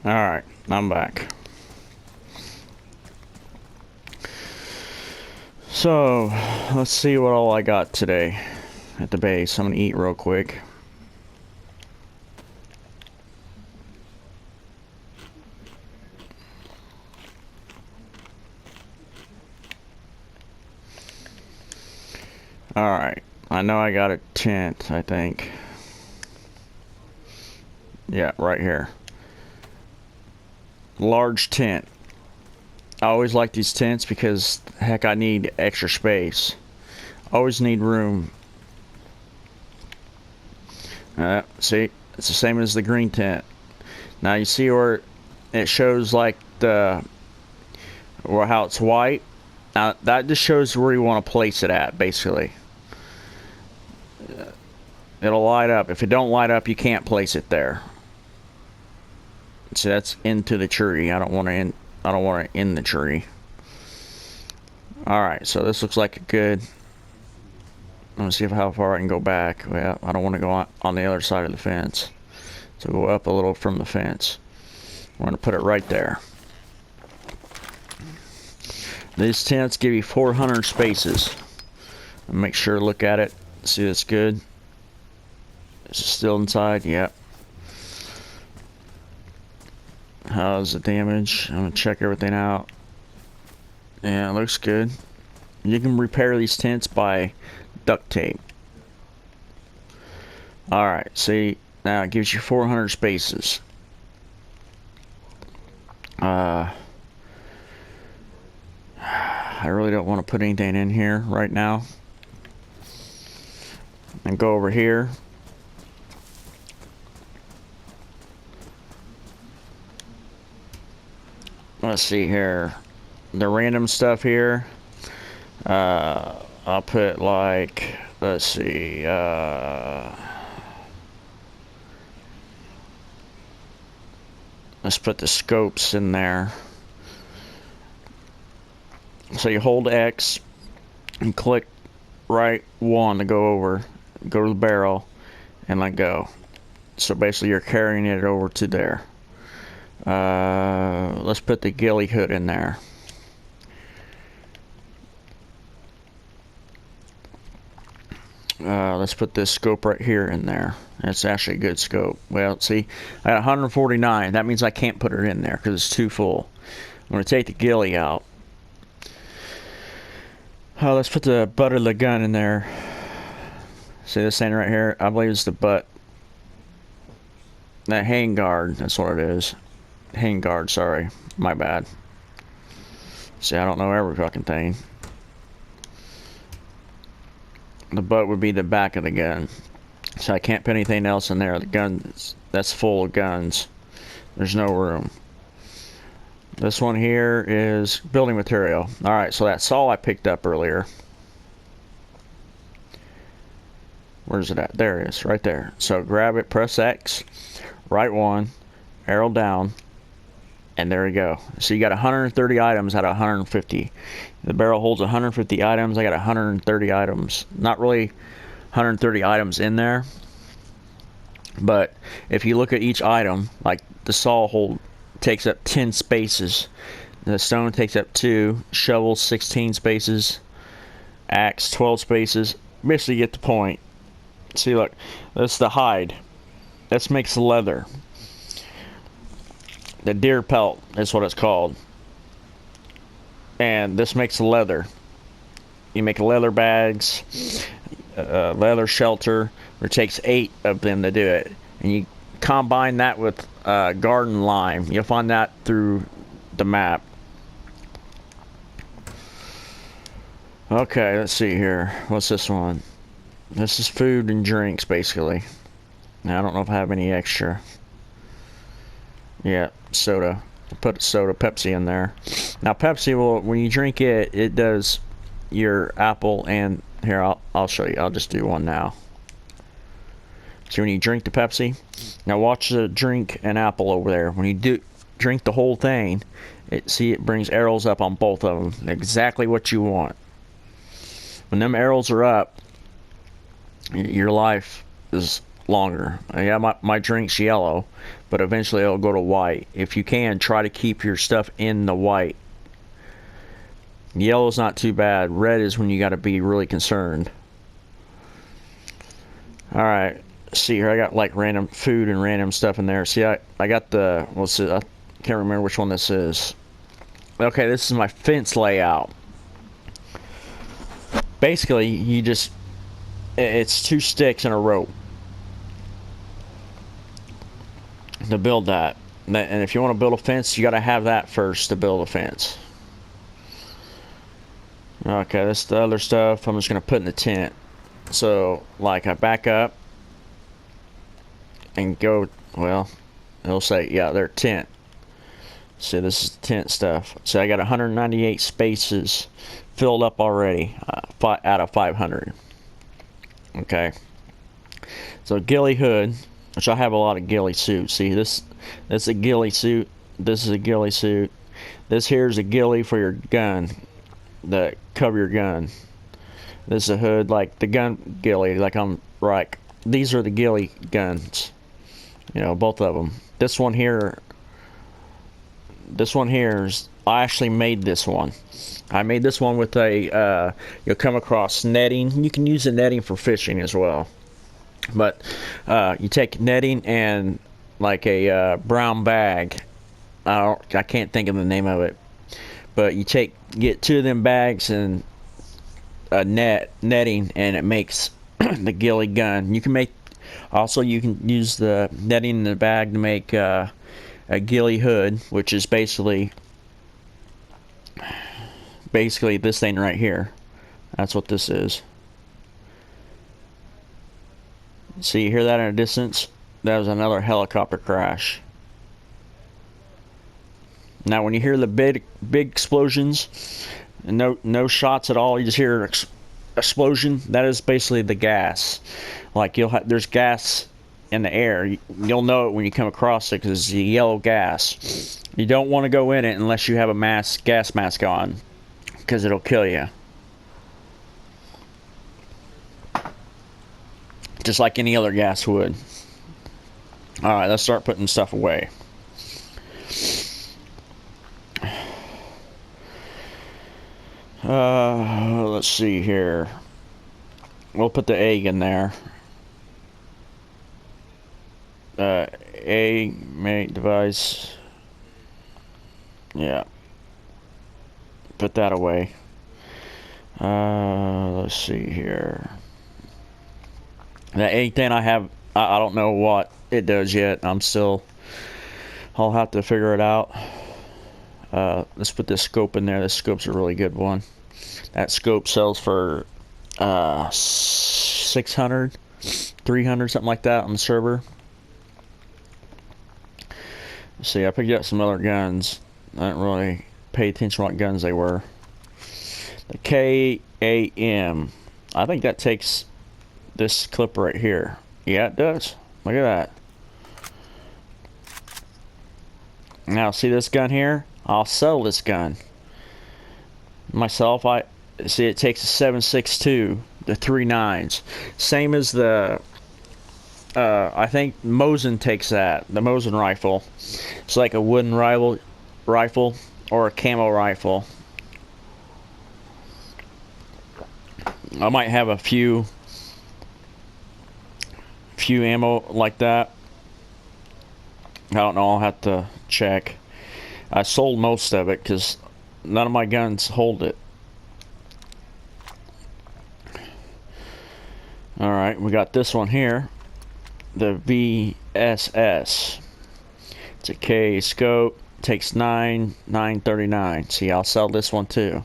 Alright, I'm back. So, let's see what all I got today at the base. I'm gonna eat real quick. Alright, I know I got a tent, I think. Yeah, right here. Large tent. I always like these tents because, heck, I need extra space. Always need room. See, it's the same as the green tent. Now you see where it shows like or how it's white. Now that just shows where you want to place it at, basically. It'll light up. If it don't light up, you can't place it there. So that's into the tree. I don't want it in the tree. All right, so this looks like a good. Let me see how far I can go back. Well, I don't want to go on the other side of the fence. So go up a little from the fence. We're going to put it right there. These tents give you 400 spaces. Make sure to look at it. See that's good. Is it still inside? Yep. How's the damage? I'm going to check everything out. Yeah, it looks good. You can repair these tents by duct tape. Alright, see, now it gives you 400 spaces. I really don't want to put anything in here right now. And go over here. Let's see here. The random stuff here. I'll put like, let's see, let's put the scopes in there. So you hold X and click right one to go over, go to the barrel, and let go. So basically you're carrying it over to there. Let's put the ghillie hood in there. Let's put this scope right here in there. That's actually a good scope. Well, see, I got 149. That means I can't put it in there because it's too full. I'm going to take the ghillie out. Let's put the butt of the gun in there. See this thing right here? I believe it's the butt. That hang guard, that's what it is. Hang guard, sorry. My bad. See, I don't know every fucking thing. The butt would be the back of the gun. So I can't put anything else in there. The gun, that's full of guns. There's no room. This one here is building material. Alright, so that saw I picked up earlier. Where's it at? There it is, right there. So grab it, press X, right one, arrow down, and there we go. So you got 130 items out of 150. The barrel holds 150 items. I got 130 items. Not really 130 items in there, but if you look at each item, like the saw takes up 10 spaces, the stone takes up 2, shovel 16 spaces, axe 12 spaces. Basically, you get the point. See, look, that's the hide. This makes leather. The deer pelt is what it's called. And this makes leather. You make leather bags, leather shelter. It takes 8 of them to do it. And you combine that with garden lime. You'll find that through the map. Okay, let's see here. What's this one? This is food and drinks, basically. Now, I don't know if I have any extra. Yeah, soda. Put soda, Pepsi in there. Now Pepsi will, when you drink it, it does your apple and here I'll show you. I'll just do one now. So when you drink the Pepsi, now watch the drink an apple over there. When you do drink the whole thing, it brings arrows up on both of them. Exactly what you want. When them arrows are up, your life is longer. Yeah, my drink's yellow, but eventually it'll go to white. If you can, try to keep your stuff in the white. Yellow's not too bad. Red is when you got to be really concerned. Alright, see here, I got like random food and random stuff in there. See, I got the, what's it, I can't remember which one this is. Okay, this is my fence layout. Basically, you just, it's 2 sticks and a rope to build that. And if you want to build a fence, you got to have that first to build a fence. Okay, that's the other stuff I'm just going to put in the tent. So, like, I back up and go, well, it'll say, yeah, they're tent. See, this is the tent stuff. So I got 198 spaces filled up already, out of 500. Okay. So ghillie hood, which I have a lot of ghillie suits. See, this is a ghillie suit. This is a ghillie suit. This here is a ghillie for your gun, that cover your gun. This is a hood, like the gun ghillie, like I'm right. These are the ghillie guns. You know, both of them. This one here is, I actually made this one. I made this one with a, you'll come across netting. You can use the netting for fishing as well. But you take netting and like a brown bag. I can't think of the name of it. But you get 2 of them bags and a netting, and it makes the ghillie gun. You can make, also you can use the netting in the bag to make a ghillie hood, which is basically this thing right here. That's what this is. See, you hear that in a distance? That was another helicopter crash. Now when you hear the big explosions, no shots at all, you just hear an explosion, that is basically the gas. Like there's gas in the air. You'll know it when you come across it because it's the yellow gas. You don't want to go in it unless you have a gas mask on, because it'll kill you. Just like any other gas would. Alright, let's start putting stuff away. Let's see here. We'll put the egg in there. Egg, mate, device. Yeah. Put that away. Let's see here. The egg thing I have, I don't know what it does yet. I'll have to figure it out. Let's put this scope in there. This scope's a really good one. That scope sells for 600, 300, something like that on the server. See, I picked up some other guns. I didn't really pay attention to what guns they were. The KAM. I think that takes this clip right here. Yeah, it does. Look at that. Now, see this gun here? I'll sell this gun. Myself, I see it takes a 7.62, the 3.9s. Same as the, I think Mosin takes that, the Mosin rifle. It's like a wooden rifle or a camo rifle. I might have a few ammo like that. I don't know, I'll have to check. I sold most of it because none of my guns hold it. Alright, we got this one here. The VSS. It's a K scope. Takes 939. See, I'll sell this one too.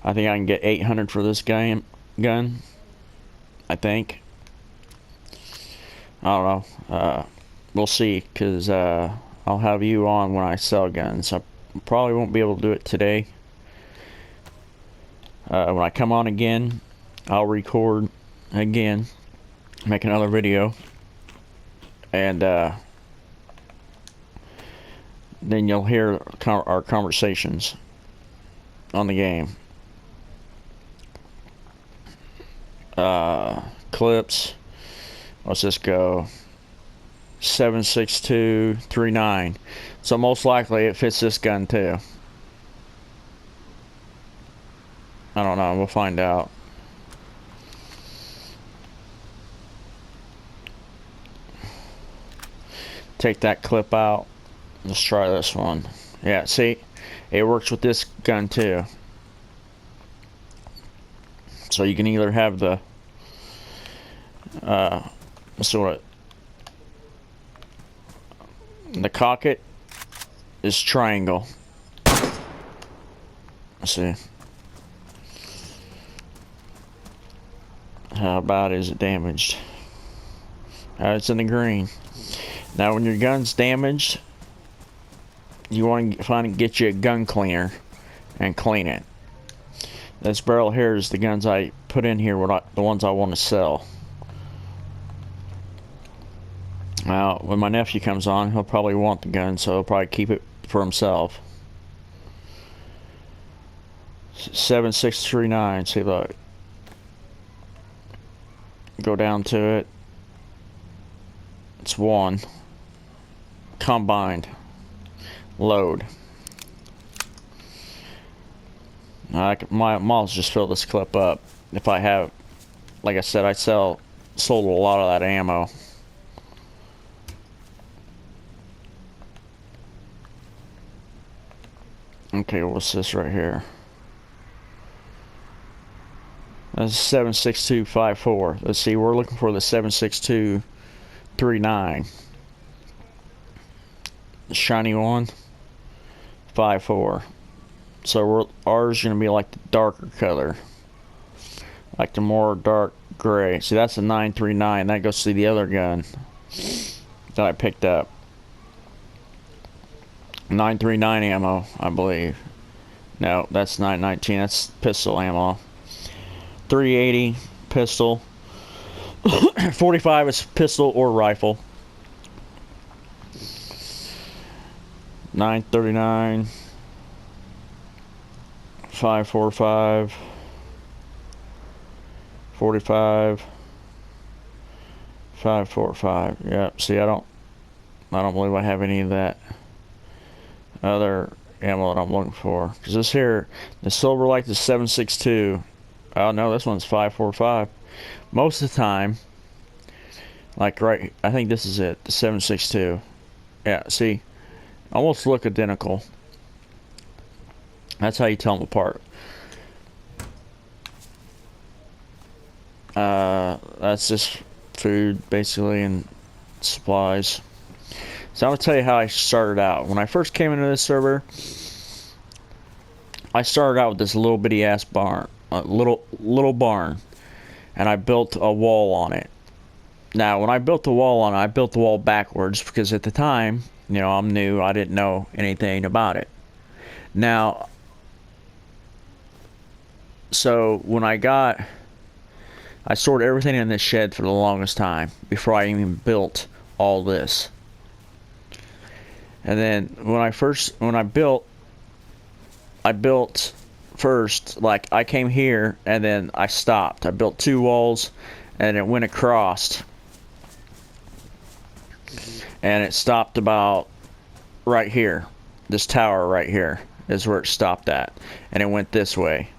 I think I can get 800 for this gun. I think. I don't know. We'll see, because I'll have you on when I sell guns. I probably won't be able to do it today. When I come on again, I'll record again, make another video, and then you'll hear our conversations on the game. Clips, Let's just go 7.6239. So most likely it fits this gun too. I don't know, we'll find out. Take that clip out. Let's try this one. Yeah, see, it works with this gun too. So you can either have the sort of the cocket is triangle. Let's see. How bad is it damaged? It's in the green. Now when your gun's damaged, you want to get you a gun cleaner and clean it. This barrel here is the guns I put in here, the ones I want to sell. Now, when my nephew comes on, he'll probably want the gun, so he'll probably keep it for himself. 7.639. See, look. Go down to it. It's 1. Combined. Load. I might just fill this clip up. If I have, like I said, I sold a lot of that ammo. Okay, what's this right here? That's 7.6254. Let's see, we're looking for the 7.6239. Shiny one. 5.4. So ours is gonna be like the darker color, like the more dark gray. See, that's a 9.39. That goes to the other gun that I picked up. 9.39 ammo, I believe. No, that's 9.19. That's pistol ammo. 380 pistol. 45 is pistol or rifle. 9.39. 5.45. 45. 5.45. Yep. See, I don't believe I have any of that other ammo that I'm looking for. Because this here, the silver like the 7.62. Oh no, this one's 5.45. Most of the time, like right, I think this is it, the 7.62. Yeah, see, almost look identical. That's how you tell them apart. That's just food, basically, and supplies. So I'm going to tell you how I started out. When I first came into this server, I started out with this little bitty ass barn. A little barn. And I built a wall on it. Now, when I built the wall on it, I built the wall backwards because at the time, you know, I'm new. I didn't know anything about it. Now, so when I stored everything in this shed for the longest time before I even built all this. And then when I built first, like I came here and then I stopped. I built 2 walls and it went across. And it stopped about right here. This tower right here is where it stopped at. And it went this way.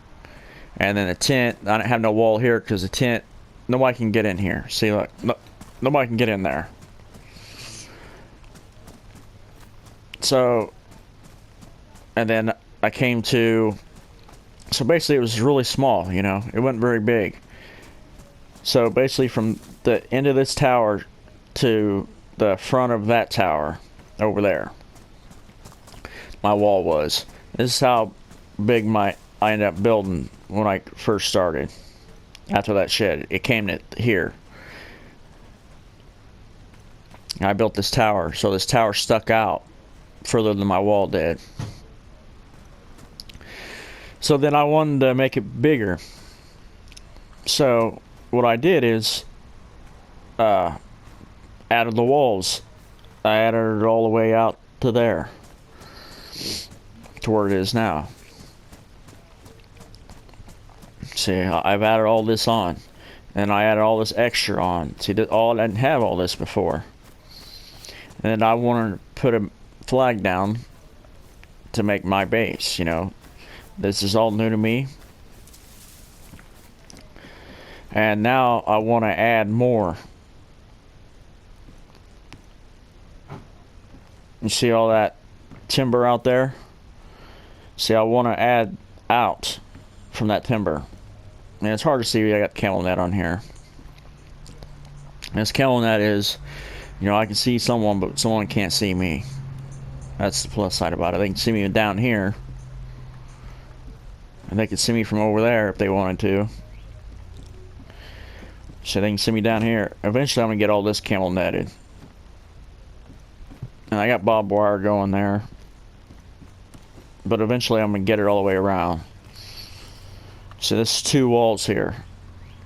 And then the tent, I don't have no wall here because the tent, nobody can get in here. See, look, nobody can get in there. So, and then I came to, so basically it was really small, you know, it wasn't very big. So basically from the end of this tower to the front of that tower over there, my wall was. This is how big I ended up building when I first started. After that shed, it came to here. I built this tower, so this tower stuck out further than my wall did. So then I wanted to make it bigger. So what I did is added the walls. I added it all the way out to there, to where it is now. See, I've added all this on. And I added all this extra on. See, I didn't have all this before. And then I wanted to put a flag down to make my base, you know. This is all new to me. And now I want to add more. You see all that timber out there? See, I want to add out from that timber. And it's hard to see. I got camel net on here. And this camel net is, you know, I can see someone, but someone can't see me. That's the plus side about it. They can see me down here. And they can see me from over there if they wanted to. So they can see me down here. Eventually I'm going to get all this camel netted. And I got barbed wire going there. But eventually I'm going to get it all the way around. So this is 2 walls here.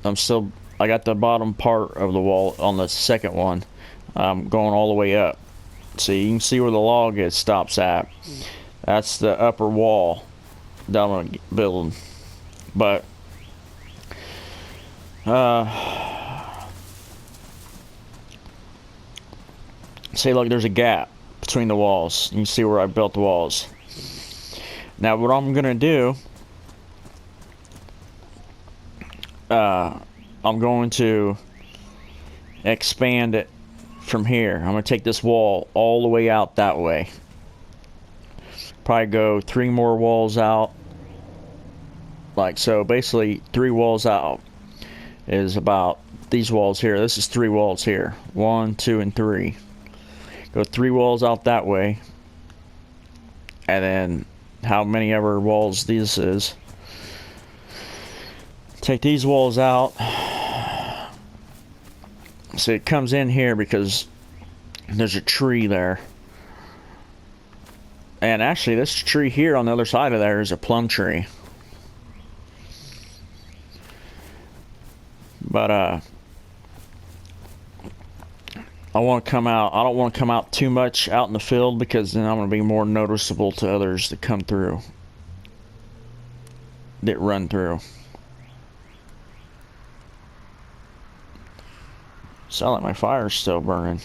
I got the bottom part of the wall on the second one. I'm going all the way up. So you can see where the log stops at. That's the upper wall down on the building. But see, look, there's a gap between the walls. You can see where I built the walls. Now what I'm gonna do, I'm going to expand it from here. I'm gonna take this wall all the way out that way. Probably go 3 more walls out. Like so, basically 3 walls out is about these walls here. This is 3 walls here. 1, 2, and 3. Go 3 walls out that way. And then how many ever walls this is. Take these walls out. So it comes in here because there's a tree there. And actually this tree here on the other side of there is a plum tree. But I want to come out. I don't want to come out too much out in the field because then I'm going to be more noticeable to others that come through. That run through. Sound like my fire's still burning.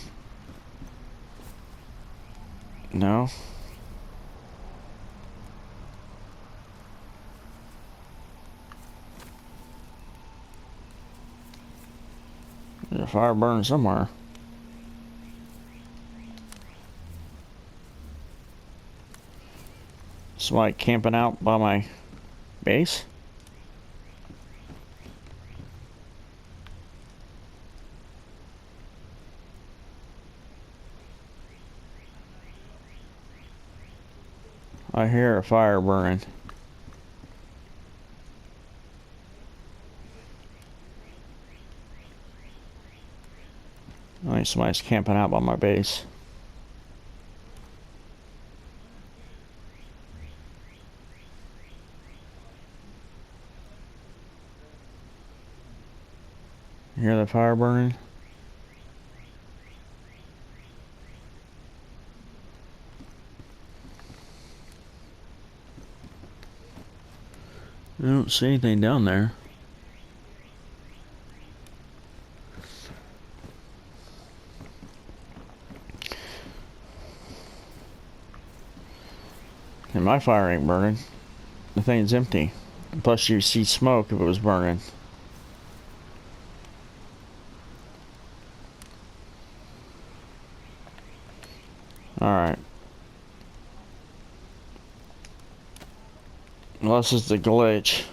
No? There's a fire burning somewhere. Somebody camping out by my base? I hear a fire burning. I think somebody's camping out by my base. You hear the fire burning? I don't see anything down there. And my fire ain't burning. The thing's empty. Plus you see smoke if it was burning. Alright. Well, this is the glitch.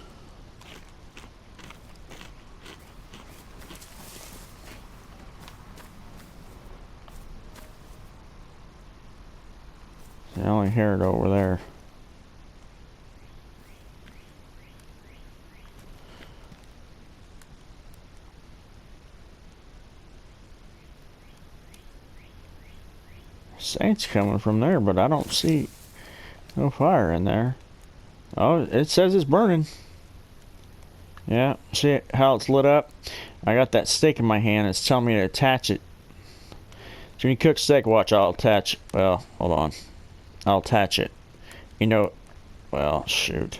I only hear it over there. Saint's coming from there, but I don't see no fire in there. Oh, it says it's burning. Yeah, see how it's lit up? I got that steak in my hand. It's telling me to attach it. So when you cook steak, watch, I'll attach. Well, hold on. I'll attach it. You know, well, shoot.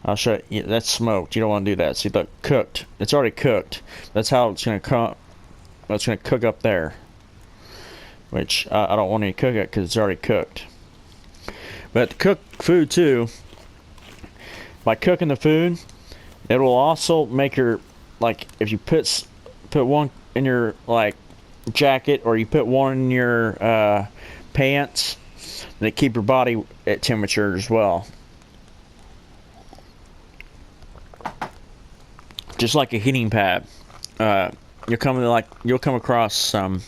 I'll show you. That's smoked. You don't want to do that. See, look, cooked. It's already cooked. That's how it's gonna come. It's gonna cook up there. Which I don't want to cook it because it's already cooked. But to cook food too, by cooking the food, it will also make your, like, if you put one in your like jacket or you put one in your pants, they keep your body at temperature as well. Just like a heating pad. You'll come across some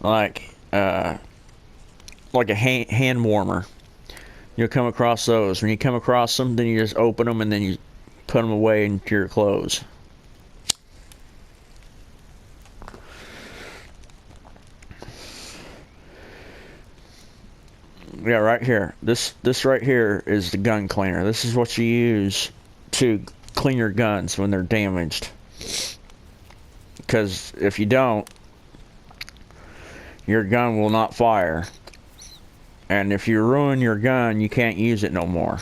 like a hand warmer. You'll come across those. When you come across them, then you just open them and then you put them away into your clothes. Yeah, right here. This right here is the gun cleaner. This is what you use to clean your guns when they're damaged. Because if you don't, your gun will not fire. And if you ruin your gun, you can't use it no more.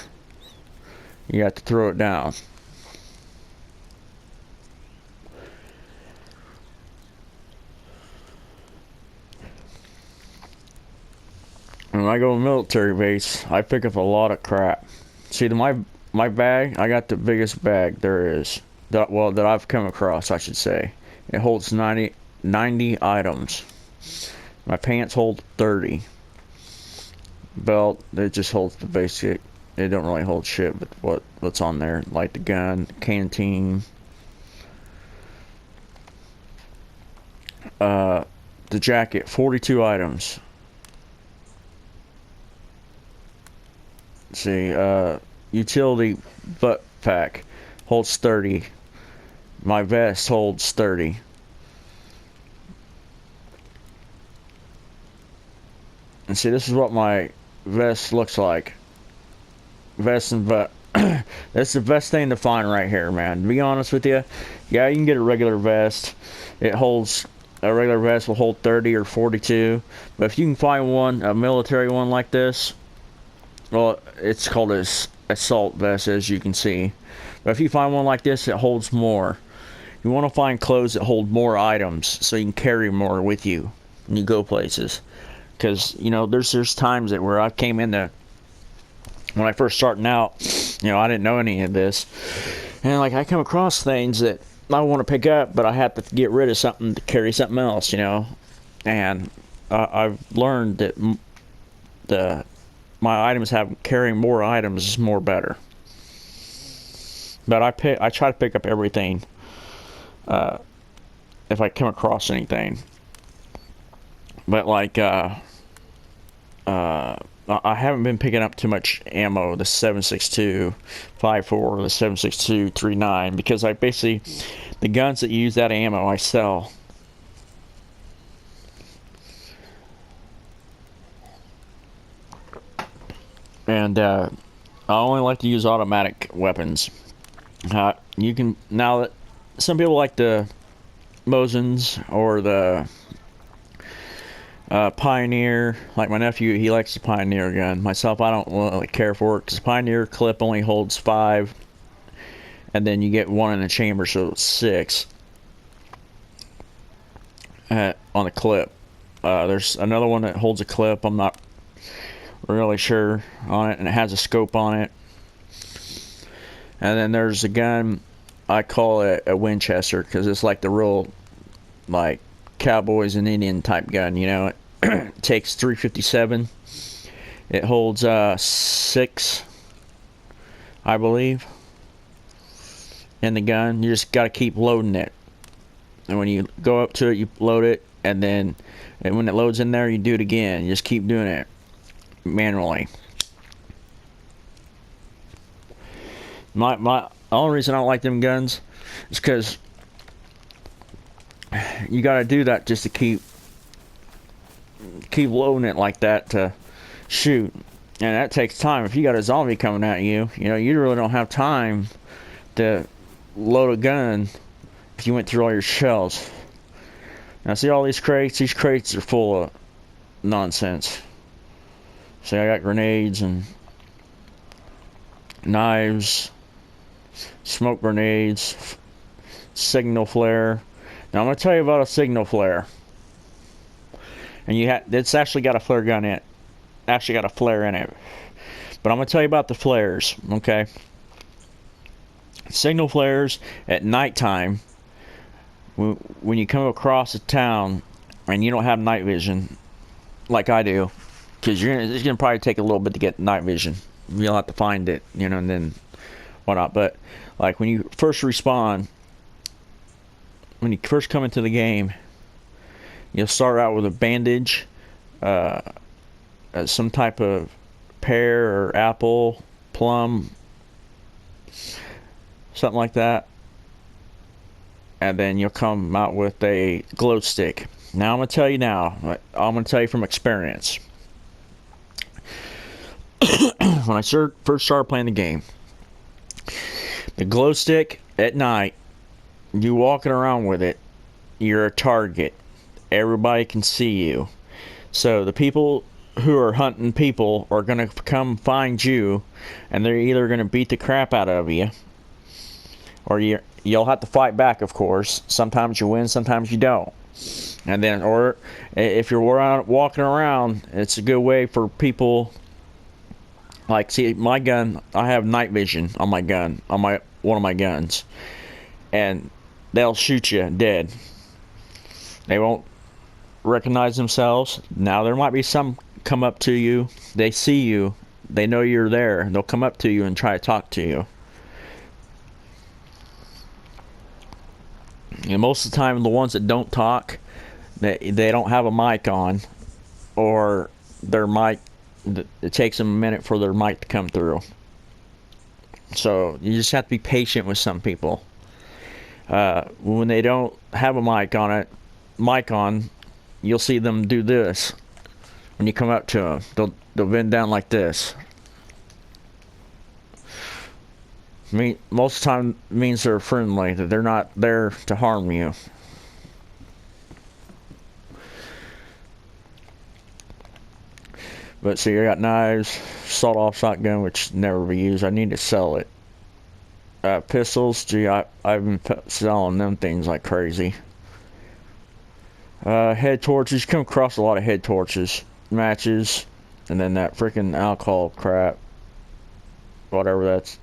You have to throw it down. When I go to military base, I pick up a lot of crap. See, my bag, I got the biggest bag there is. That I've come across, I should say. It holds 90 items. My pants hold 30. Belt, it just holds the basic. It don't really hold shit, but what's on there, like the gun, canteen, the jacket, 42 items. Let's see, utility butt pack holds 30. My vest holds 30. And see, this is what my vest looks like. Vest and butt. That's the best thing to find right here, man. To be honest with you, yeah, you can get a regular vest. A regular vest will hold 30 or 42. But if you can find one, a military one like this, well, it's called an assault vest, as you can see. But if you find one like this, it holds more. You want to find clothes that hold more items so you can carry more with you when you go places. Because, you know, there's times that where I came into, when I first starting out, you know, I didn't know any of this. And, like, I come across things that I want to pick up, but I have to get rid of something to carry something else, you know. And I've learned that my items carrying more items is more better. But I try to pick up everything if I come across anything. But like I haven't been picking up too much ammo, the 7.62 5.4, the 7.62 3.9, because I basically, the guns that use that ammo I sell. And I only like to use automatic weapons. You can, now that some people like the Mosins or the Pioneer, like my nephew, he likes the Pioneer gun. Myself, I don't really care for it because the Pioneer clip only holds 5, and then you get 1 in the chamber, so it's 6 on the clip. There's another one that holds a clip. I'm not really sure on it, and it has a scope on it. And then there's a gun, I call it a Winchester because it's like the real, like, cowboys and Indian type gun, you know. It takes 357. It holds 6, I believe, in the gun. You just got to keep loading it, and when you go up to it, you load it, and when it loads in there, you do it again. You just keep doing it manually. My only reason I don't like them guns is because you got to do that just to keep loading it like that to shoot, and that takes time. If you got a zombie coming at you, you know, you really don't have time to load a gun if you went through all your shells. Now see all these crates? These crates are full of nonsense. See, I got grenades and knives, smoke grenades, signal flare. Now I'm going to tell you about a signal flare. And it's actually got a flare gun in it. Actually got a flare in it. But I'm going to tell you about the flares, okay? Signal flares at nighttime, when you come across a town and you don't have night vision, like I do, because it's going to probably take a little bit to get night vision. You'll have to find it, and then whatnot. But like when you first respawn, when you first come into the game, you'll start out with a bandage, some type of pear or apple, plum, something like that, and then you'll come out with a glow stick. Now I'm going to tell you from experience. When I first started playing the game, the glow stick at night, you walking around with it, you're a target. Everybody can see you. So the people who are hunting people are going to come find you, and they're either going to beat the crap out of you, or you'll have to fight back, of course. Sometimes you win, sometimes you don't. And then, or if you're walking around, it's a good way for people. Like, see, my gun, I have night vision on my gun, on one of my guns, and they'll shoot you dead. They won't recognize themselves. Now there might be some come up to you, they see you, they know you're there, they'll come up to you and try to talk to you. And most of the time, the ones that don't talk, they don't have a mic on, or their mic, it takes them a minute for their mic to come through. So you just have to be patient with some people. When they don't have a mic on, you'll see them do this. When you come up to them, they'll bend down like this. Most of the time means they're friendly, that they're not there to harm you. But see, I got knives, sawed-off shotgun, which never be used. I need to sell it. Pistols, gee, I've been selling them things like crazy. Head torches, you come across a lot of head torches. Matches, and then that freaking alcohol crap. Whatever that's.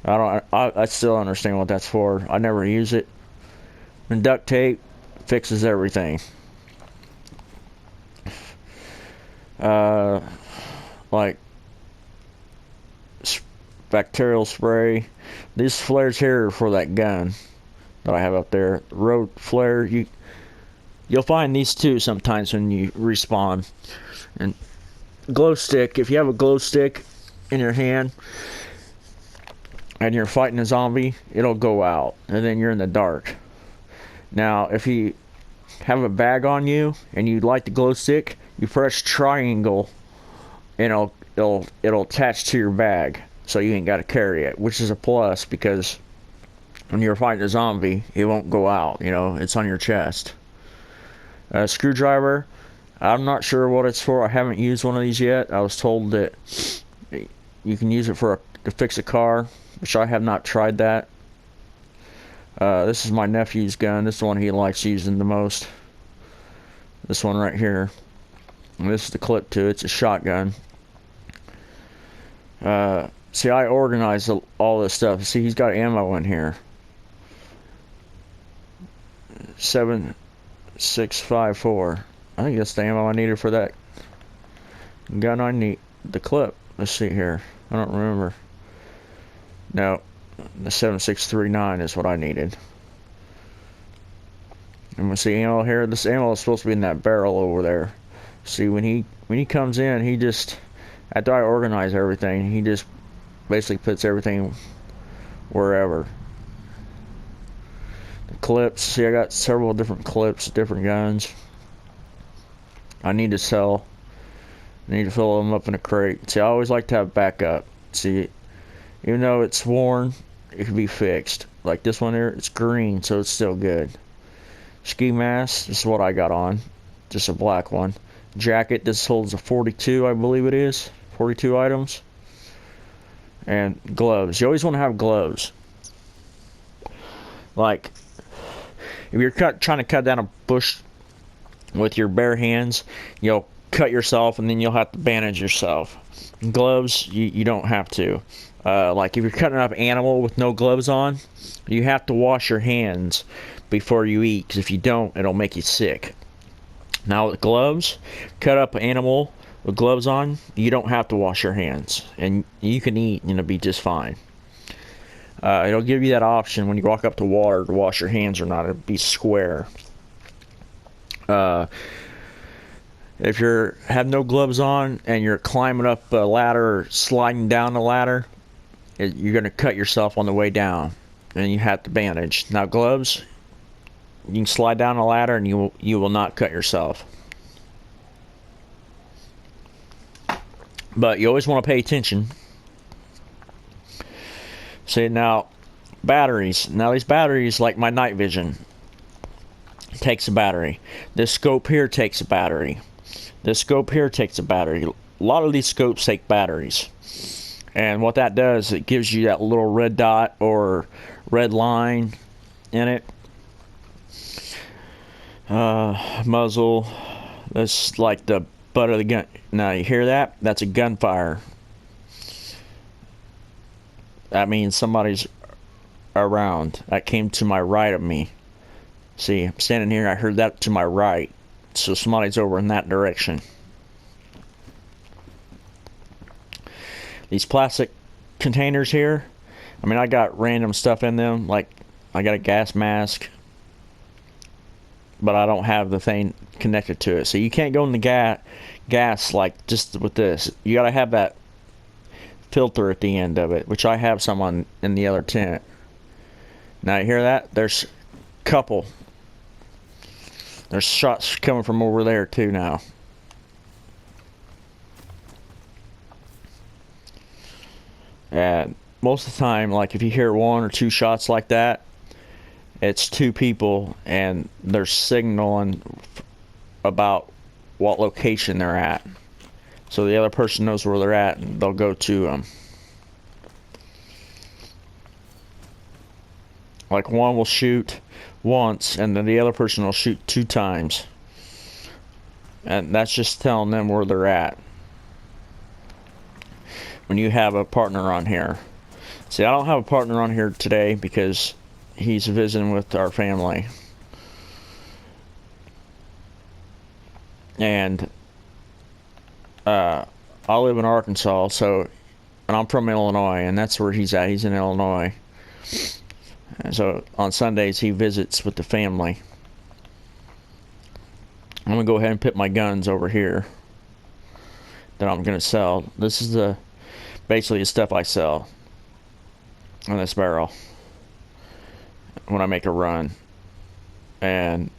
I still understand what that's for. I never use it. And duct tape fixes everything. Like bacterial spray. These flares here are for that gun that I have up there. Road flare. You'll find these too sometimes when you respawn. And glow stick. If you have a glow stick in your hand and you're fighting a zombie, it'll go out, and then you're in the dark. Now, if you have a bag on you and you light the glow stick, you press triangle, and it'll attach to your bag, so you ain't got to carry it, which is a plus, because when you're fighting a zombie, it won't go out. It's on your chest. Screwdriver. I'm not sure what it's for. I haven't used one of these yet. I was told that you can use it to fix a car, which I have not tried that. This is my nephew's gun. This is the one he likes using the most. This one right here. And this is the clip to it. It's a shotgun. See, I organized all this stuff. See, he's got ammo in here. 7654. I think that's the ammo I needed for that gun. I need the clip. Let's see here. I don't remember. No, the 7639 is what I needed. And we see ammo here. This ammo is supposed to be in that barrel over there. See, when he comes in, he just, after I organize everything, he just basically puts everything wherever. The clips. See, I got several different clips, different guns. I need to sell. I need to fill them up in a crate. See, I always like to have backup. See, even though it's worn, it can be fixed. Like this one here, it's green, so it's still good. Ski mask, this is what I got on. Just a black one. Jacket, this holds a 42, I believe it is. 42 items. And gloves. You always want to have gloves. Like, if you're trying to cut down a bush with your bare hands, you'll cut yourself and then you'll have to bandage yourself. Gloves, you don't have to. Like, if you're cutting up animal with no gloves on, you have to wash your hands before you eat, because if you don't, it'll make you sick. Now with gloves, cut up an animal with gloves on, you don't have to wash your hands, and you can eat and it'll be just fine. It'll give you that option when you walk up to water to wash your hands or not. It'll be square. If you have no gloves on and you're climbing up a ladder or sliding down the ladder, you're going to cut yourself on the way down, and you have to bandage. Now gloves, you can slide down a ladder and you will not cut yourself. But you always want to pay attention. See, now batteries. Now these batteries, like my night vision, takes a battery. This scope here takes a battery. This scope here takes a battery. A lot of these scopes take batteries. And what that does, it gives you that little red dot or red line in it. Muzzle. That's like the butt of the gun. Now you hear that? That's a gunfire. That means somebody's around. That came to my right of me. See, I'm standing here, I heard that to my right. So somebody's over in that direction. These plastic containers here, I mean, I got random stuff in them. Like, I got a gas mask, but I don't have the thing connected to it. So you can't go in the gas like just with this. You gotta have that filter at the end of it, which I have some in the other tent. Now you hear that? There's a couple. There's shots coming from over there too now. And most of the time, like if you hear one or two shots like that, it's two people and they're signaling about what location they're at. So the other person knows where they're at and they'll go to them. Like one will shoot once and then the other person will shoot 2 times. And that's just telling them where they're at. When you have a partner on here. See, I don't have a partner on here today because he's visiting with our family. And I live in Arkansas, and I'm from Illinois, and that's where he's at. He's in Illinois. And so on Sundays he visits with the family. I'm gonna go ahead and put my guns over here that I'm gonna sell. This is basically the stuff I sell on this barrel when I make a run. And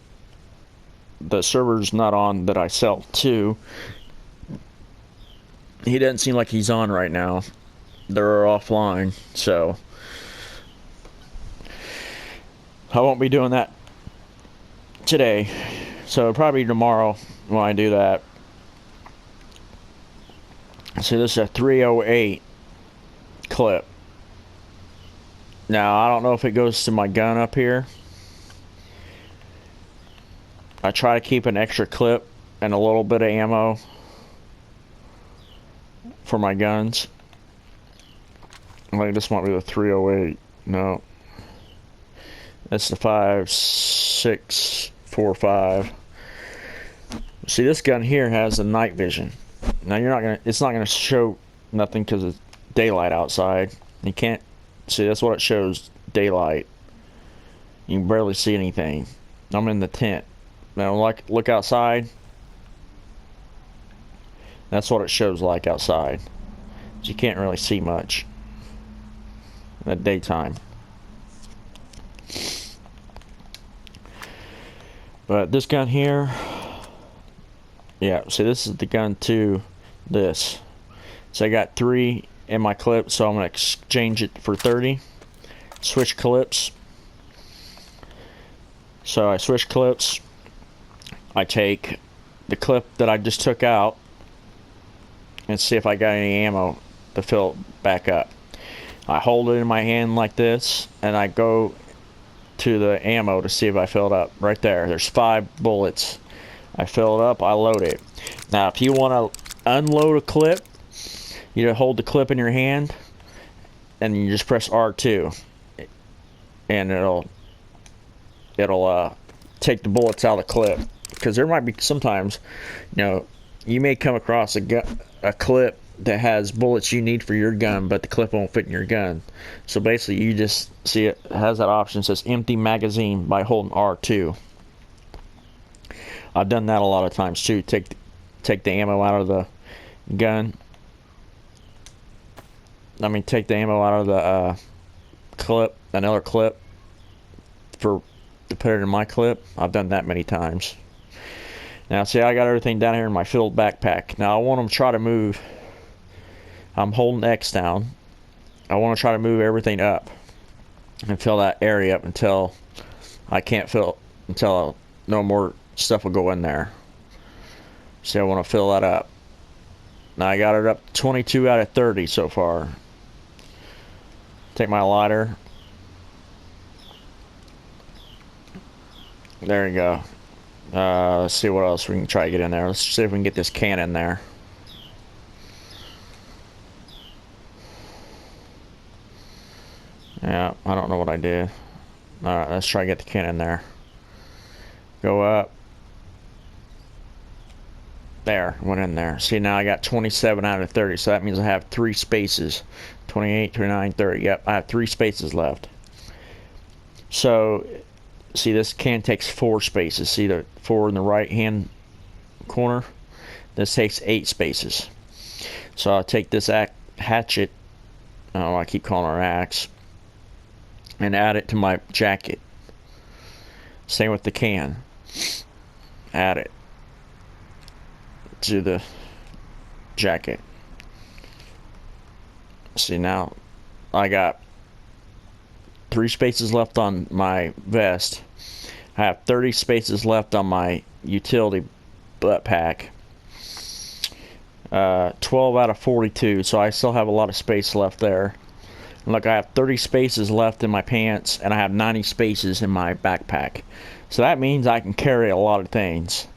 the server's not on that I sell to. He doesn't seem like he's on right now. They're offline, so I won't be doing that today. So probably tomorrow when I do that. See, this is a 308 clip. Now, I don't know if it goes to my gun up here. I try to keep an extra clip and a little bit of ammo for my guns. Like, this might be the 308. No. That's the 5.645. See, this gun here has the night vision. Now it's not gonna show nothing because it's daylight outside. You can't see, that's what it shows, daylight. You can barely see anything. I'm in the tent. Now look outside. That's what it shows like outside. You can't really see much in the daytime. But this gun here, yeah, see, this is the gun to this. So I got 3 in my clip, so I'm going to exchange it for 30. Switch clips. So I switch clips. I take the clip that I just took out and see if I got any ammo to fill it back up. I hold it in my hand like this, and I go to the ammo to see if I fill it up. Right there, there's 5 bullets. I fill it up, I load it. Now, if you want to unload a clip, you hold the clip in your hand, and you just press R2, and it'll take the bullets out of the clip. Because there might be sometimes, you may come across a clip that has bullets you need for your gun, but the clip won't fit in your gun. So basically, you just see it has that option that says empty magazine by holding R2. I've done that a lot of times too. Take the ammo out of the gun. Take the ammo out of the clip, another clip, to put it in my clip. I've done that many times. Now, see, I got everything down here in my filled backpack. Now, I want them to try to move. I'm holding X down. I want to try to move everything up and fill that area up until I can't fill, until no more stuff will go in there. See, I want to fill that up. Now, I got it up to 22 out of 30 so far. Take my lighter. There you go. Let's see what else we can try to get in there. Let's see if we can get this can in there. Yeah, I don't know what I did. Alright, let's try to get the can in there. Go up. There, went in there. See, now I got 27 out of 30, so that means I have 3 spaces. 28, 29, 30. Yep, I have 3 spaces left. So, see, this can takes 4 spaces. See the 4 in the right hand corner? This takes 8 spaces. So I'll take this hatchet, I keep calling it an axe, and add it to my jacket. Same with the can. Add it to the jacket. See, now I got 3 spaces left on my vest. I have 30 spaces left on my utility butt pack. 12 out of 42, so I still have a lot of space left there. And look, I have 30 spaces left in my pants, and I have 90 spaces in my backpack. So that means I can carry a lot of things.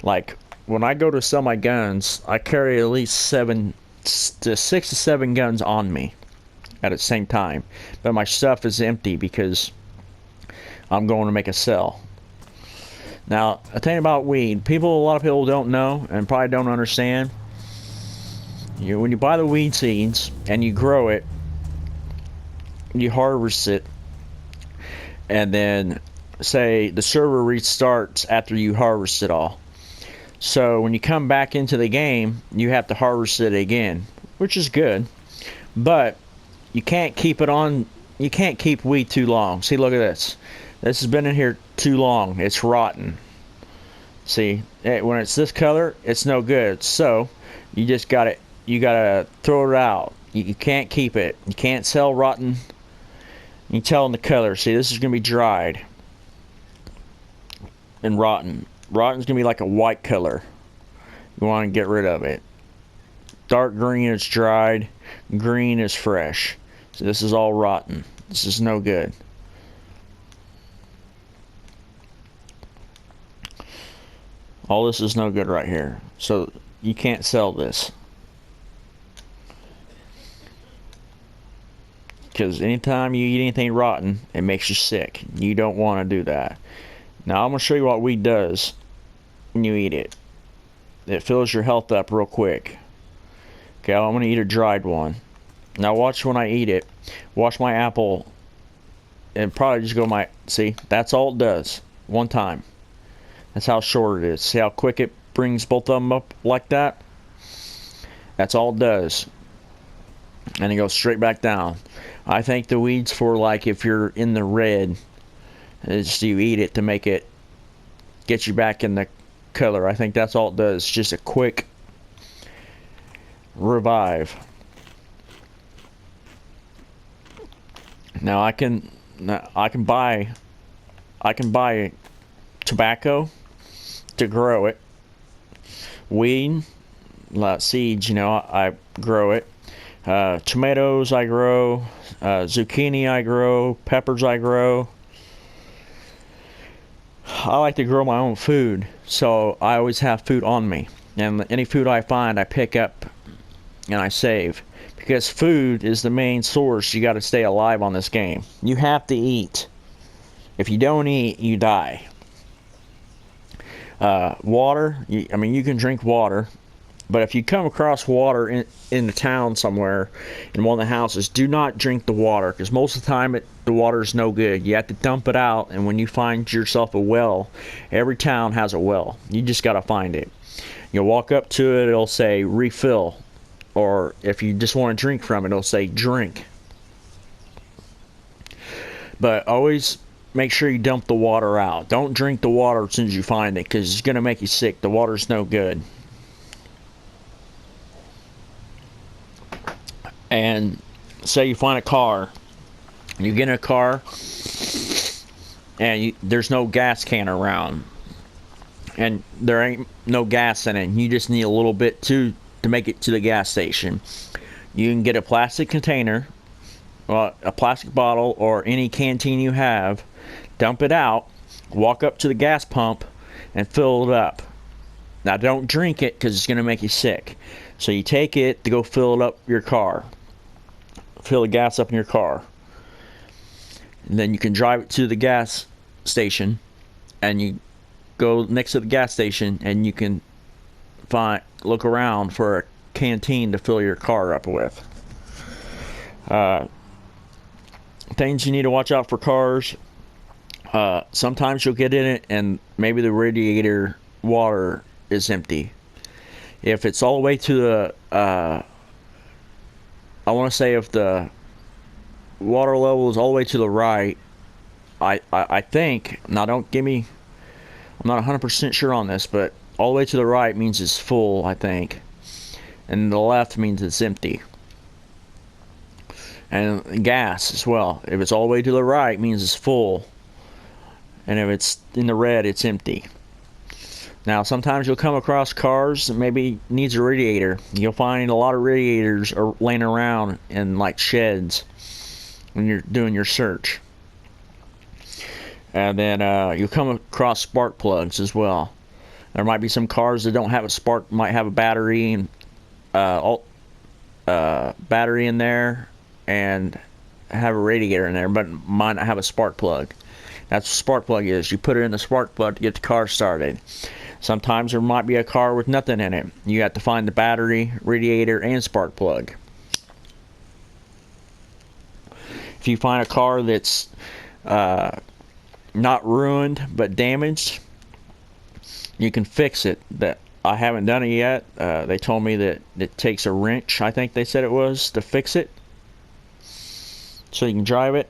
Like, when I go to sell my guns, I carry at least 6 to 7 guns on me at the same time. But my stuff is empty because I'm going to make a sell. Now, a thing about weed, a lot of people don't know and probably don't understand. When you buy the weed seeds and you grow it, you harvest it, and then say the server restarts after you harvest it all. So when you come back into the game, you have to harvest it again, which is good, but you can't keep it on. You can't keep weed too long. See, look at this. This has been in here too long. It's rotten. See, when it's this color, it's no good. So you just got it. You gotta throw it out. You can't keep it. You can't sell rotten. You can tell in the color. See, this is gonna be dried and rotten. Rotten's gonna be like a white color. You want to get rid of it. Dark green is dried. Green is fresh. So this is all rotten. This is no good. All this is no good right here. So you can't sell this. Because anytime you eat anything rotten, it makes you sick. You don't want to do that. Now I'm going to show you what weed does when you eat it. It fills your health up real quick. Okay, I'm going to eat a dried one. Now watch when I eat it. Watch my apple. And probably just go see, that's all it does. One time. That's how short it is. See how quick it brings both of them up like that? That's all it does. And it goes straight back down. I think the weed's for like if you're in the red, is you eat it to make it get you back in the color. I think that's all it does. Just a quick revive. Now I can buy tobacco to grow it. Weed, seeds, I grow it. Tomatoes I grow, zucchini I grow, peppers I grow. I like to grow my own food, so I always have food on me. And any food I find, I pick up and I save. Because food is the main source. You got to stay alive on this game. You have to eat. If you don't eat, you die. Water, I mean, you can drink water. But if you come across water in the town somewhere, in one of the houses, do not drink the water. Because most of the time, the water is no good. You have to dump it out. And when you find yourself a well, every town has a well. You just got to find it. You walk up to it, it'll say refill. Or if you just want to drink from it, it'll say drink. But always make sure you dump the water out. Don't drink the water as soon as you find it, because it's going to make you sick. The water's no good. And say you find a car. You get in a car, and there's no gas can around. And there ain't no gas in it. You just need a little bit to make it to the gas station. You can get a plastic container, a plastic bottle, or any canteen you have, dump it out, walk up to the gas pump, and fill it up. Now don't drink it, because it's going to make you sick. So you take it to go fill it up your car. Fill the gas up in your car. And then you can drive it to the gas station, and you go next to the gas station, and you can look around for a canteen to fill your car up with. Things you need to watch out for cars. Sometimes you'll get in it and maybe the radiator water is empty. If it's all the way to the I want to say if the water level is all the way to the right, I think, now don't give me, I'm not 100% sure on this, but all the way to the right means it's full, I think. And the left means it's empty. And gas as well. If it's all the way to the right, it means it's full. And if it's in the red, it's empty. Now, sometimes you'll come across cars that maybe needs a radiator. You'll find a lot of radiators are laying around in like sheds when you're doing your search. And then you'll come across spark plugs as well. There might be some cars that don't have a spark, might have a battery and battery in there and have a radiator in there, but might not have a spark plug. That's what a spark plug is. You put it in the spark plug to get the car started. Sometimes there might be a car with nothing in it. You have to find the battery, radiator, and spark plug. If you find a car that's not ruined but damaged, you can fix it. That I haven't done it yet. They told me that it takes a wrench, I think they said it was, to fix it, so you can drive it.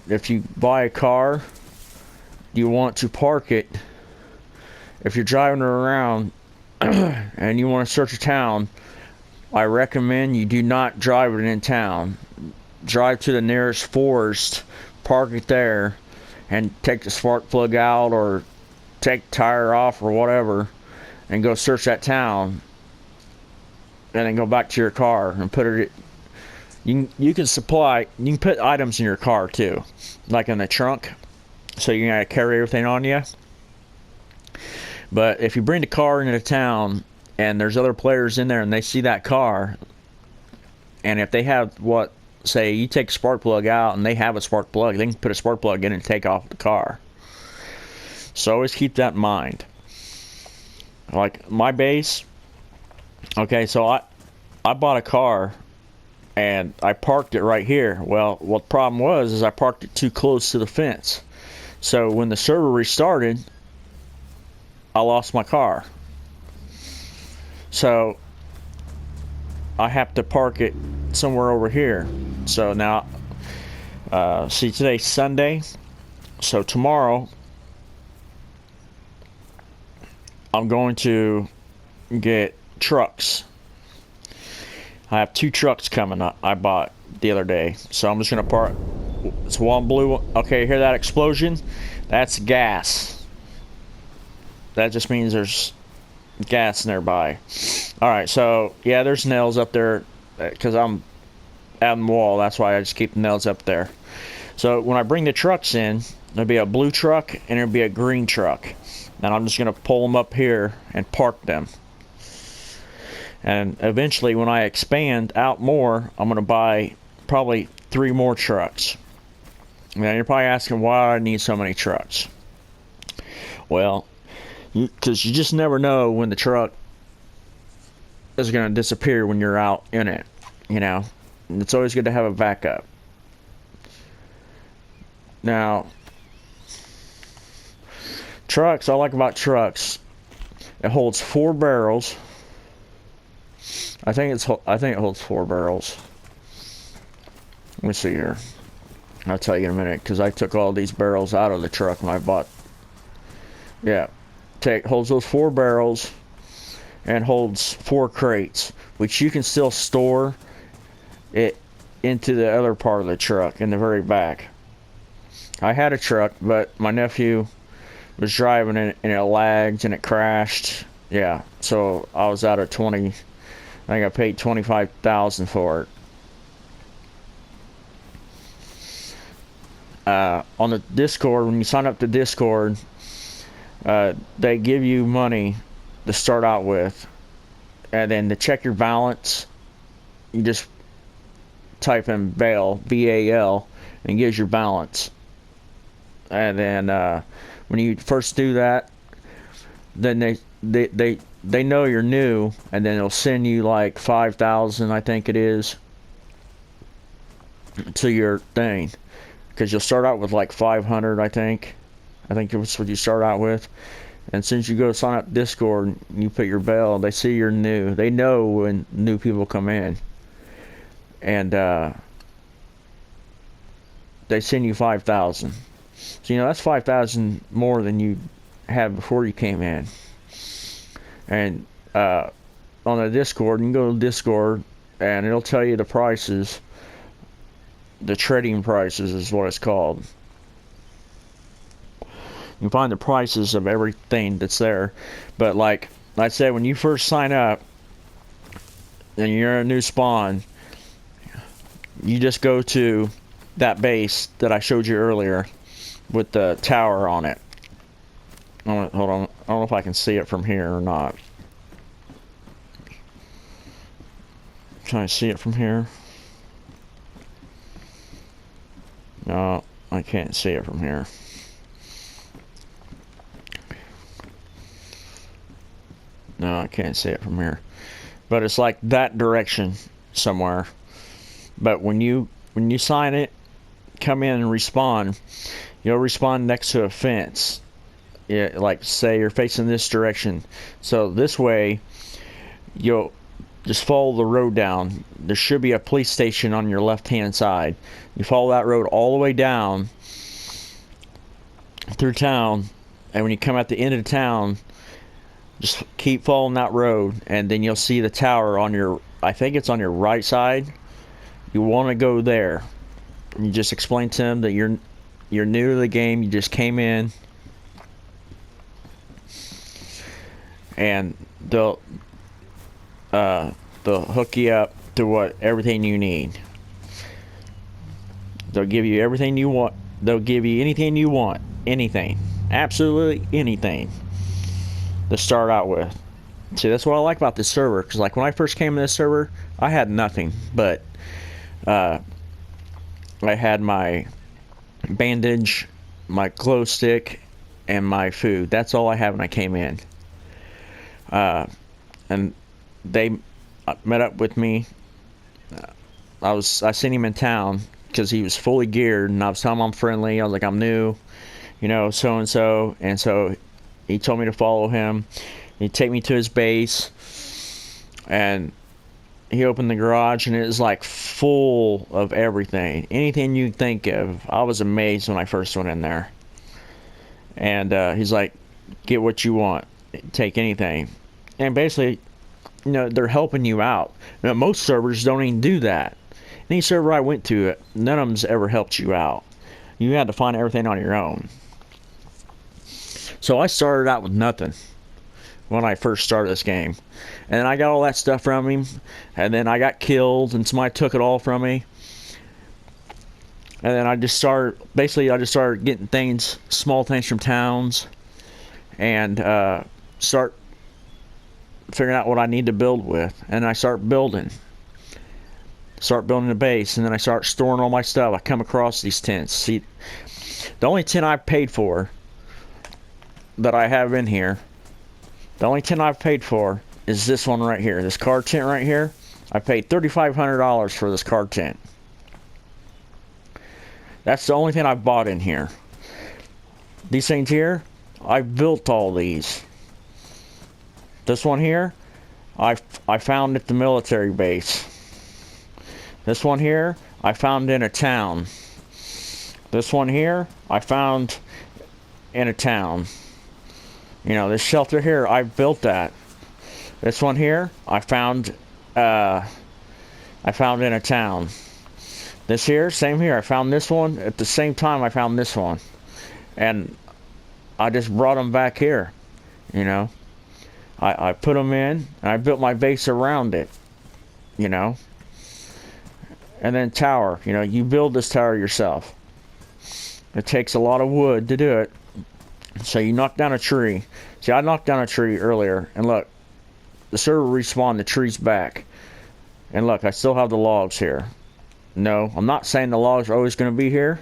If you buy a car, you want to park it. If you're driving around and you want to search a town, I recommend you do not drive it in town. Drive to the nearest forest, park it there, and take the spark plug out or take the tire off or whatever, and go search that town, and then go back to your car and put it. You can put items in your car too, like in the trunk, so you gotta carry everything on you. But if you bring the car into town and there's other players in there and they see that car, and if they have say you take a spark plug out and they have a spark plug, they can put a spark plug in and take off the car. So always keep that in mind. Like my base, okay, so I bought a car and I parked it right here. Well, what the problem was is I parked it too close to the fence. So when the server restarted, I lost my car. So I have to park it somewhere over here. So now, see, today's Sunday. So tomorrow, I'm going to get trucks. I have 2 trucks coming up I bought the other day. So I'm just going to park. It's one blue. Okay, hear that explosion? That's gas. That just means there's gas nearby. Alright, so yeah, there's nails up there because I'm out on the wall. That's why I just keep the nails up there. So when I bring the trucks in, there'll be a blue truck and there'll be a green truck. And I'm just going to pull them up here and park them. And eventually when I expand out more, I'm going to buy probably 3 more trucks. Now you're probably asking why I need so many trucks. Well, because you just never know when the truck is going to disappear when you're out in it, you know. And it's always good to have a backup. Now, trucks, all I like about trucks, it holds 4 barrels. I think it holds 4 barrels. Let me see here. I'll tell you in a minute, because I took all these barrels out of the truck when I bought. Yeah, holds those 4 barrels and holds 4 crates, which you can still store it into the other part of the truck in the very back. I had a truck, but my nephew was driving it and it lagged and it crashed. Yeah, so I was out at 20. I think I paid $25,000 for it. On the Discord, when you sign up to Discord, they give you money to start out with, and then to check your balance, you just type in BAL, B-A-L, and it gives your balance. And then when you first do that, then they know you're new, and then they'll send you like 5,000, I think it is, to your thing, because you'll start out with like 500, I think that's what you start out with. And since you go sign up Discord, you put your bell, they see you're new. They know when new people come in, and they send you 5,000. So that's 5,000 more than you had before you came in. And on the Discord, you can go to Discord, and it'll tell you the prices. The trading prices is what it's called. You can find the prices of everything that's there. But like I said, when you first sign up and you're a new spawn, you just go to that base that I showed you earlier with the tower on it. Hold on, I don't know if I can see it from here or not. Can I see it from here? No, I can't see it from here. No, I can't see it from here. But it's like that direction somewhere. But when you sign it, come in and respawn, you'll respawn next to a fence. Yeah, like say you're facing this direction. So this way, you'll just follow the road down. There should be a police station on your left-hand side. You follow that road all the way down through town, and when you come at the end of town, just keep following that road, and then you'll see the tower on your, I think it's on your right side. You want to go there. You just explain to them that you're new to the game. You just came in, and they'll hook you up to everything you need. They'll give you everything you want. They'll give you anything you want. Anything. Absolutely anything to start out with. See, that's what I like about this server, because like when I first came to this server, I had nothing but I had my bandage, my glow stick, and my food. That's all I had when I came in. And they met up with me. I seen him in town because he was fully geared, and I was telling him I'm friendly. I was like, I'm new, so and so, and so he told me to follow him. He'd take me to his base, and he opened the garage, and it was like full of everything, anything you think of. I was amazed when I first went in there. And he's like, get what you want, take anything. And basically, they're helping you out. Most servers don't even do that. Any server I went to, none of them's ever helped you out. You had to find everything on your own. So I started out with nothing. when I first started this game. And then I got all that stuff from him, and then I got killed, and somebody took it all from me. And then I just started getting things, small things from towns, and start figuring out what I need to build with. And I start building a base, and then I start storing all my stuff. I come across these tents. See, the only tent I paid for that I have in here, the only tent I've paid for is this one right here. This card tent right here. I paid $3,500 for this card tent. That's the only thing I bought in here. These things here, I built all these. This one here, I found at the military base. This one here, I found in a town. This one here, I found in a town. You know, this shelter here, I built that. This one here, I found in a town. This here, same here. I found this one at the same time I found this one, and I just brought them back here. You know, I put them in, and I built my base around it. You know, and then tower. You know, you build this tower yourself. It takes a lot of wood to do it. So you knock down a tree. See, I knocked down a tree earlier, and look, the server respawned the trees back. And look, I still have the logs here. No, I'm not saying the logs are always going to be here.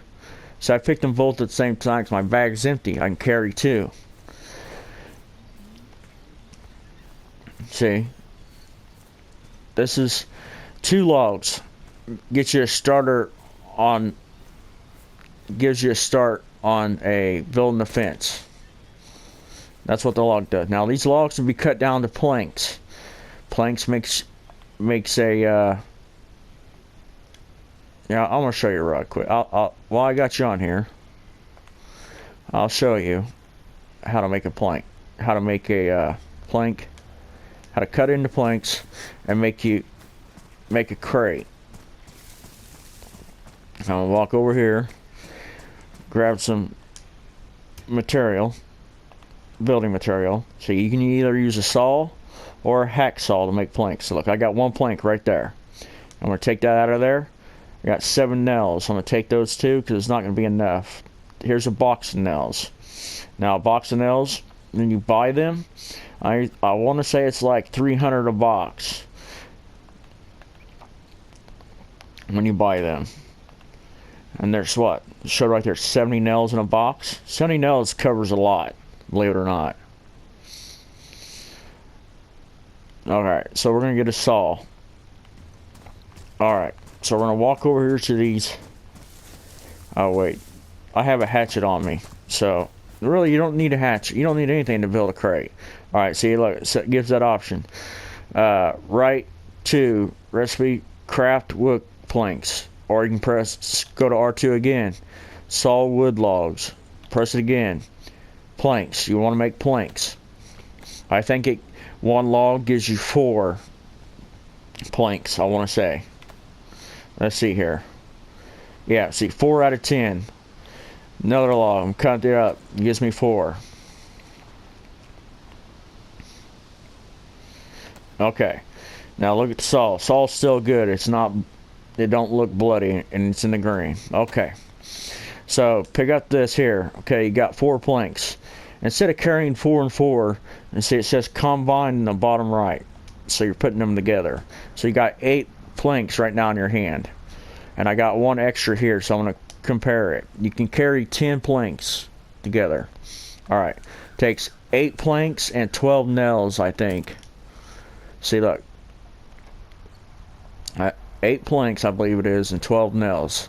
So I picked them both at the same time because my bag's empty. I can carry two. See, this is 2 logs. Gives you a start on a building a fence. That's what the log does. Now these logs can be cut down to planks. Planks makes a yeah, I'm gonna show you right quick. While I got you on here, I'll show you how to make a plank, how to make a plank, how to cut into planks and make a crate. I'm gonna walk over here, grab some material, building material. So you can either use a saw or a hacksaw to make planks. So look, I got 1 plank right there. I'm gonna take that out of there. I got 7 nails. I'm gonna take those 2 because it's not gonna be enough. Here's a box of nails. Now a box of nails, when you buy them, I want to say it's like 300 a box when you buy them. And there's what? It showed right there, 70 nails in a box. 70 nails covers a lot, believe it or not. Alright, so we're going to get a saw. Alright, so we're going to walk over here to these. Oh, wait. I have a hatchet on me. So, really, you don't need a hatchet. You don't need anything to build a crate. Alright, see, look, it gives that option. Right to recipe craft wood planks. Or you can go to R2 again. Saw wood logs. Press it again. Planks. You want to make planks. I think 1 log gives you 4 planks, I want to say. Let's see here. Yeah, see, 4 out of 10. Another log. I'm cutting it up. It gives me 4. Okay. Now look at the saw. Saw's still good. It don't look bloody, and it's in the green. Okay. So pick up this here. Okay, you got 4 planks. Instead of carrying 4 and 4, and see it says combine in the bottom right. So you're putting them together. So you got 8 planks right now in your hand. And I got 1 extra here, so I'm going to compare it. You can carry 10 planks together. Alright. Takes 8 planks and 12 nails, I think. See, look. 8 planks, I believe it is, and 12 nails.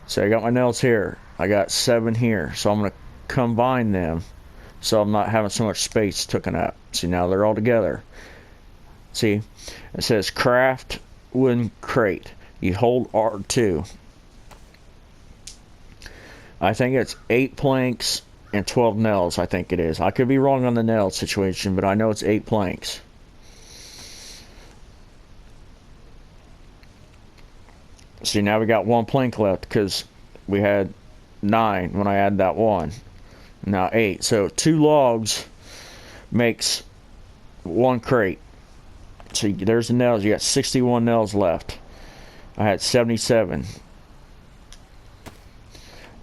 So I got my nails here. I got 7 here. So I'm going to combine them so I'm not having so much space taken up. See, now they're all together. See, it says craft wooden crate. You hold R2. I think it's 8 planks and 12 nails, I think it is. I could be wrong on the nail situation, but I know it's 8 planks. See, now we got 1 plank left because we had 9 when I added that 1. Now 8. So 2 logs makes one crate. See, there's the nails. You got 61 nails left. I had 77.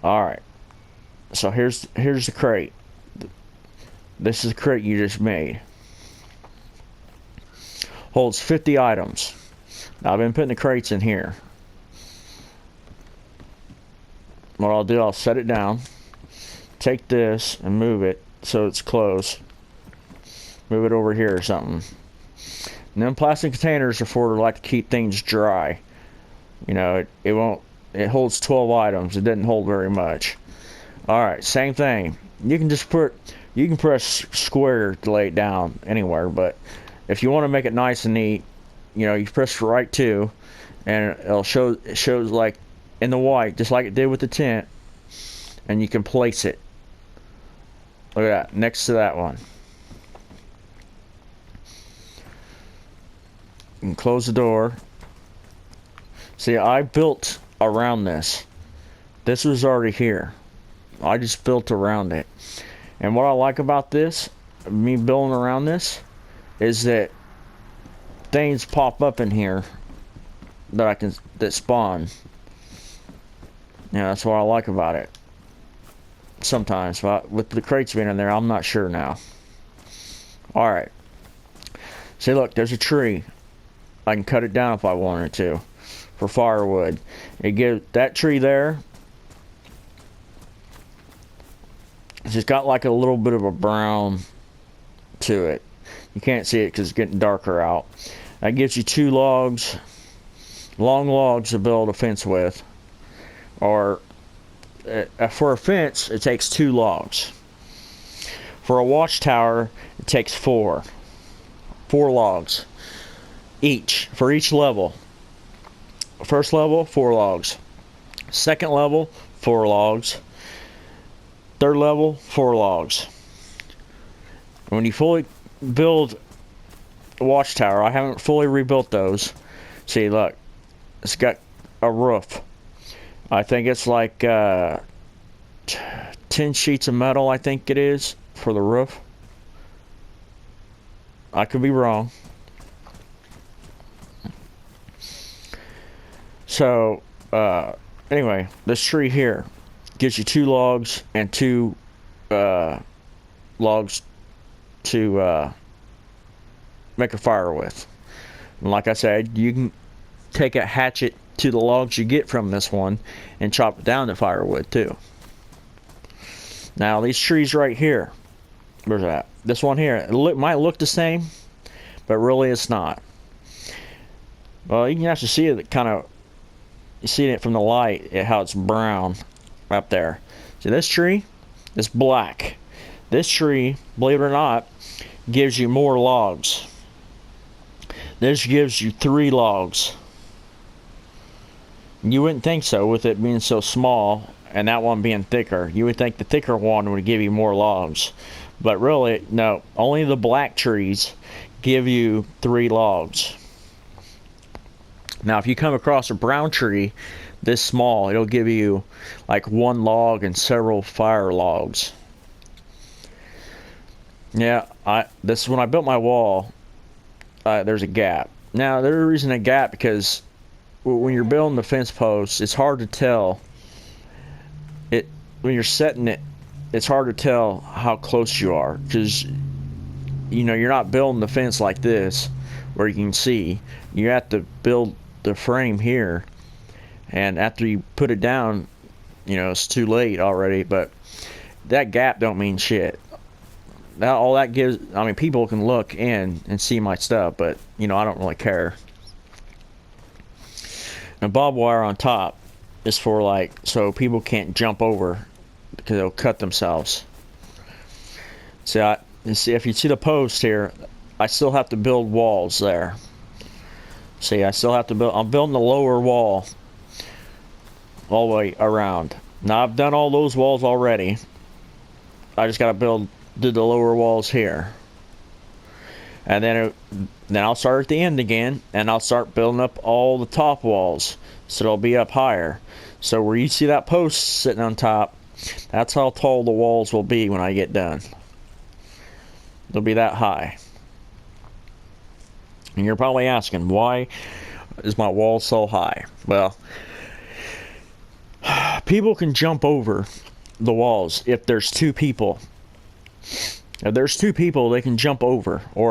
Alright. So here's the crate. This is the crate you just made. Holds 50 items. Now I've been putting the crates in here. What I'll do, I'll set it down. Take this and move it so it's closed. Move it over here or something. And then plastic containers are for like to keep things dry. You know, it holds 12 items. It doesn't hold very much. Alright, same thing. You can press square to lay it down anywhere, but if you want to make it nice and neat, you know, you press right 2 and it shows like in the white, just like it did with the tent, and you can place it. Look at that, next to that one. You can close the door. See, I built around this. This was already here. I just built around it. And what I like about this, me building around this, is that things pop up in here that spawn. Yeah, that's what I like about it. Sometimes, but with the crates being in there, I'm not sure now. Alright. See, look, there's a tree. I can cut it down if I wanted to for firewood. It gives that tree there. It's just got like a little bit of a brown to it. You can't see it because it's getting darker out. That gives you 2 logs, long logs to build a fence with. Or for a fence, it takes 2 logs. For a watchtower, it takes 4 logs each for each level. First level, 4 logs. Second level, 4 logs. Third level, 4 logs. When you fully build a watchtower, I haven't fully rebuilt those. See, look, it's got a roof. I think it's like 10 sheets of metal, I think it is, for the roof. I could be wrong. So, anyway, this tree here gives you 2 logs and 2 logs to make a fire with. And like I said, you can take a hatchet to the logs you get from this one and chop it down to firewood too. Now these trees right here, where's that? This one here, it might look the same, but really it's not. Well, you can actually see it kind of, you see it from the light, how it's brown up there. See, this tree is black. This tree, believe it or not, gives you more logs. This gives you 3 logs. You wouldn't think so with it being so small and that one being thicker. You would think the thicker one would give you more logs. But really, no. Only the black trees give you 3 logs. Now, if you come across a brown tree this small, it'll give you like 1 log and several fire logs. Yeah, this is when I built my wall. There's a gap. Now, there's a reason a gap because when you're building the fence posts, it's hard to tell. When you're setting it, it's hard to tell how close you are because you know you're not building the fence like this where you can see. You have to build the frame here, and after you put it down, you know it's too late already. But that gap don't mean shit. All that gives, I mean, people can look in and see my stuff, but you know I don't really care. And barbed wire on top is for like so people can't jump over because they'll cut themselves. See, if you see the post here, I still have to build walls there. See, I still have to build. I'm building the lower wall all the way around. Now I've done all those walls already. I just got to do the lower walls here, and then I'll start at the end again, and I'll start building up all the top walls, so they'll be up higher. So where you see that post sitting on top, that's how tall the walls will be when I get done. They'll be that high. And you're probably asking, why is my wall so high? Well, people can jump over the walls if there's two people. If there's two people, they can jump over. Or